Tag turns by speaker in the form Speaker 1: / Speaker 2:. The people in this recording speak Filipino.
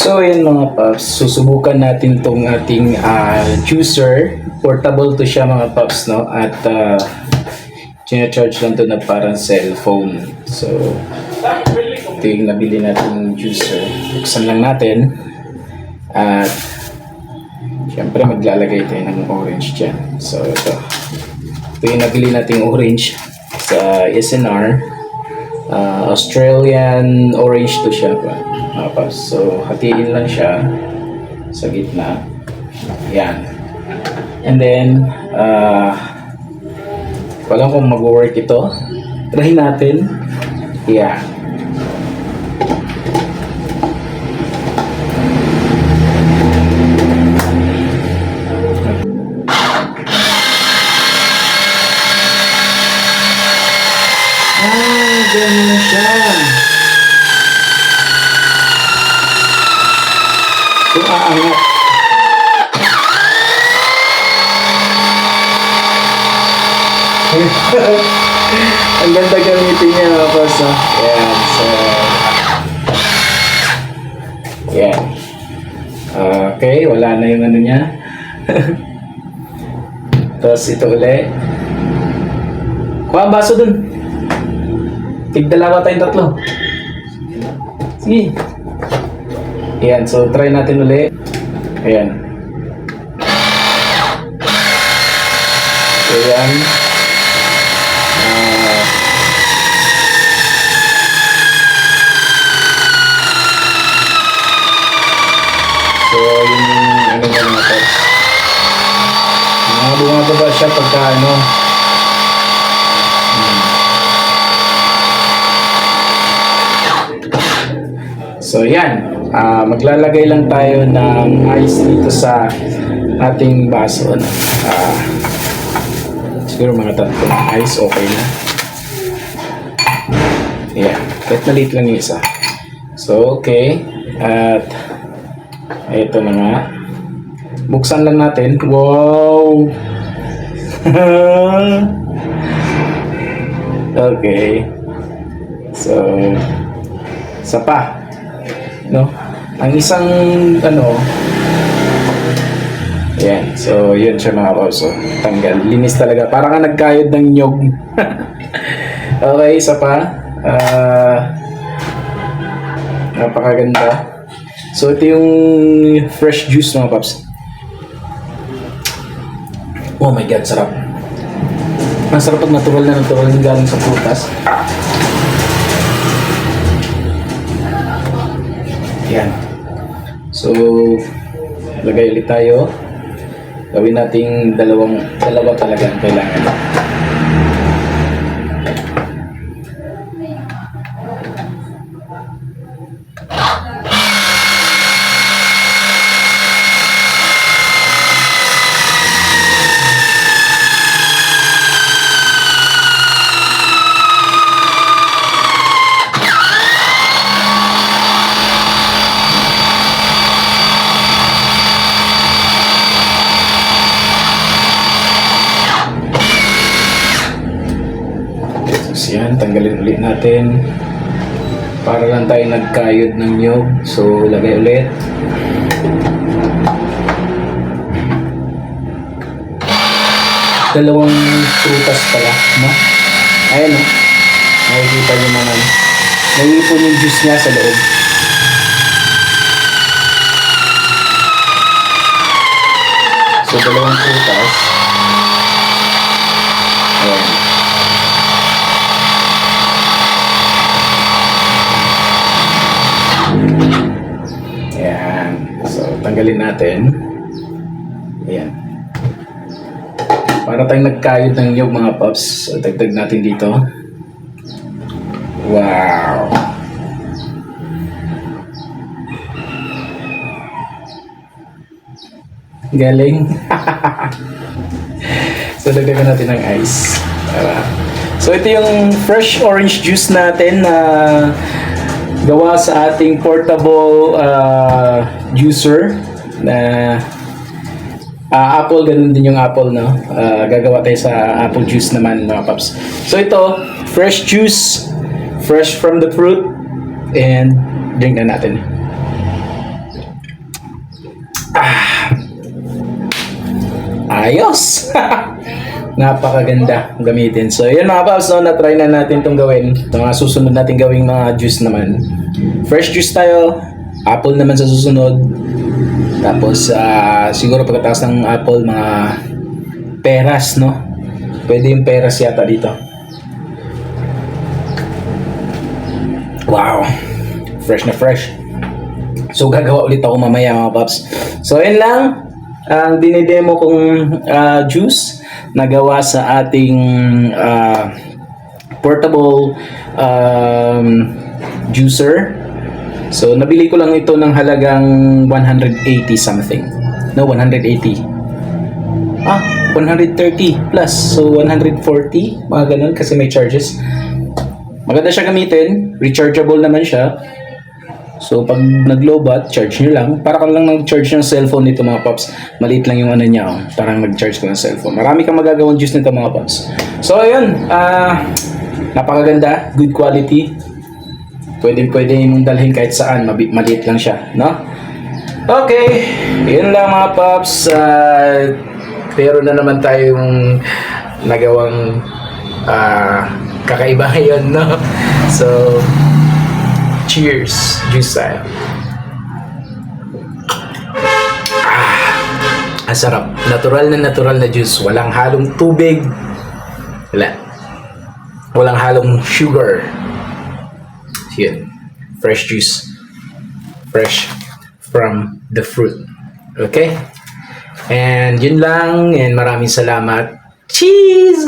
Speaker 1: So yun mga paps, susubukan natin tong ating juicer. Portable to siya mga paps, no? At charge lang to na parang cellphone. So ito yung nabili natin juicer. Buksan lang natin. At syempre maglalagay tayo ng orange dyan. So ito yung nabili nating orange sa SNR. Australian orange to siya mga paps. So hatiin lang siya sa gitna. Yan. And then walang kung mag-work ito. Try natin. Yan. Ganyan siya. Kung aangat. Ang ganda gamitin niya mga boss. Ayan. So, yan. Okay, wala na yung ano niya. Tapos ito ulit. Kuha ang baso dun. Tigdalawa tayong tatlo. Sige. Ayan, so try natin ulit. Ayan. So yan. So yun yung ano nga mga tops. Bumababa siya pagka ano. So yan, maglalagay lang tayo ng ice dito sa ating baso. Siguro mga tatlong ice, okay na. Yan, kahit maliit lang yung isa. So okay, at ito na nga. Buksan lang natin. Wow! Okay. So, isa pa. No? Ang isang ano, ayan, so yun siya mga paps. So, tanggal, linis talaga, parang nga nagkayod ng nyog. Okay, isa pa, napakaganda. So ito yung fresh juice mga paps. Oh my god, sarap. Ang sarap pag natural na galing sa prutas. Yan. So, lagay ulit tayo. Gawin nating dalawa talaga ang kailangan. Yan, tanggalin ulit natin para lang tayo nagkayod ng nyog. So lagay ulit. Dalawang prutas pala, no? Ayan, no? Nakikita nyo naman, naiipon yung juice niya sa loob. So dalawang prutas. Ayan. Tanggalin natin. Ayan. Para tayong nagkayod ng nyog mga paps. So, dagdag natin dito. Wow! Galing. So, dagdagan natin ng ice. So, ito yung fresh orange juice natin na gawa sa ating portable juicer na apple, ganun din yung apple, no? Gagawa tayo sa apple juice naman mga paps. So ito, fresh juice, fresh from the fruit, and drink na natin. Ayos! Napakaganda gamitin. So, yun mga paps, no, na-try na natin itong gawin. Ito mga susunod natin gawing mga juice naman. Fresh juice tayo. Apple naman sa susunod. Tapos, siguro pagkatapos ng apple, mga peras, no? Pwede yung peras yata dito. Wow! Fresh na fresh. So, gagawa ulit ako mamaya mga paps. So, yun lang. Ang dinidemo kong juice na gawa sa ating portable juicer. So, nabili ko lang ito ng halagang 180 something. No, 180. 130 plus. So, 140. Mga ganun kasi may charges. Maganda siya gamitin. Rechargeable naman siya. So, pag nag-low-bat, charge nyo lang. Para ka lang nag-charge ng cellphone nito mga paps. Maliit lang yung ano niya. Oh. Parang nag-charge ko ng cellphone. Marami kang magagawang juice nito mga paps. So, ayun. Napakaganda. Good quality. Pwede mong dalhin kahit saan. Maliit lang siya. No? Okay. Yun lang mga paps. Pero na naman tayong nagawang kakaiba ngayon. No? So, cheers! Juice tayo. Ang sarap. Natural na juice. Walang halong tubig. Wala. Walang halong sugar. Yun. Fresh juice. Fresh from the fruit. Okay? And yun lang. And maraming salamat. Cheese!